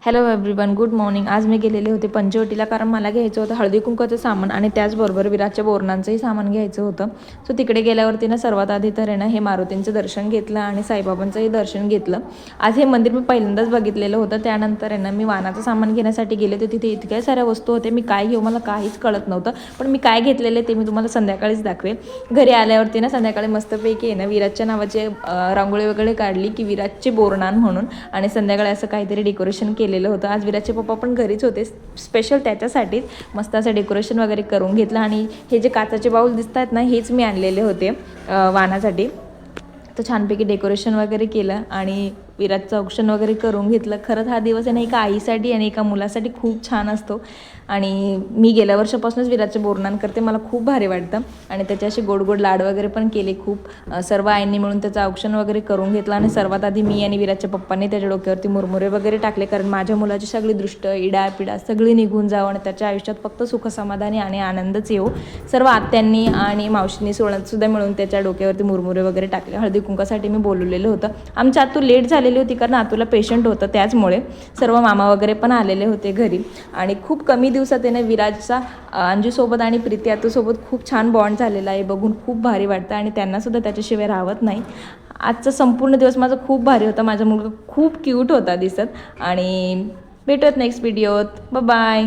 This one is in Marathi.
Hello everyone, good morning. आज मी गेलेले होते पंचवटीला, कारण मला घ्यायचं होतं हळदी कुंकवाचं सामान आणि त्याचबरोबर विराजच्या बोरणांचंही सामान घ्यायचं होतं। सो तिकडे गेल्यावरती ना सर्वात आधी तर आहे ना हे मारुतींचं दर्शन घेतलं आणि साईबाबांचंही दर्शन घेतलं। आज हे मंदिर मी पहिल्यांदाच बघितलेलं होतं। त्यानंतर आहे ना मी वाणाचं सामान घेण्यासाठी गेले, तर तिथे इतक्या साऱ्या वस्तू होत्या, मी काय घेऊ मला काहीच कळत नव्हतं। पण मी काय घेतलेले ते मी तुम्हाला संध्याकाळीच दाखवेल। घरी आल्यावरती ना संध्याकाळी मस्तपैकी आहे ना विराजच्या नावाचे रांगोळी वगैरे काढली की विराजचे बोरणान म्हणून, आणि संध्याकाळी असं काहीतरी डेकोरेशन केलेलं होतं। आज विराजचे पप्पा पण घरीच होते, स्पेशल त्याच्यासाठीच मस्त असं डेकोरेशन वगैरे करून घेतलं। आणि हे जे काचाचे बाऊल दिसत आहेत ना, हेच मी आणलेले होते वाणासाठी। तर छानपैकी डेकोरेशन वगैरे केलं आणि विराजचं औक्षण वगैरे करून घेतलं। खरंच हा दिवस आहे ना एका आईसाठी आणि एका मुलासाठी खूप छान असतो। आणि मी गेल्या वर्षापासूनच विराजचे बोरनान करते, मला खूप भारी वाटतं। आणि त्याचे असे गोड गोड लाड वगैरे पण केले खूप। सर्व आईंनी मिळून त्याचं औक्षण वगैरे करून घेतलं। आणि सर्वात आधी मी आणि विराजच्या पप्पांनी त्याच्या डोक्यावरती मुरमुरे वगैरे टाकले, कारण माझ्या मुलाची सगळी दृष्ट इडापिडा सगळी निघून जावं आणि त्याच्या आयुष्यात फक्त सुखसमाधानी आणि आनंदच येऊ। सर्व आत्यांनी आणि मावशींनी सुद्धा मिळून त्याच्या डोक्यावरती मुरमुरे वगैरे टाकले। हळदी कुंकासाठी मी बोलवलेलं होतं। आमच्या आतू लेट झालेली होती, कारण आतूला पेशंट होतं, त्याचमुळे सर्व मामा वगैरे पण आलेले होते घरी। आणि खूप कमी दिवसात आहे ना विराजचा अंजूसोबत आणि प्रीती आतूसोबत खूप छान बॉन्ड झालेला आहे, बघून खूप भारी वाटतं। आणि त्यांनासुद्धा त्याच्याशिवाय राहत नाही। आजचा संपूर्ण दिवस माझा खूप भारी होता। माझा मुलगा खूप क्यूट होता दिसत। आणि भेटूयात नेक्स्ट व्हिडिओत, बाय बाय।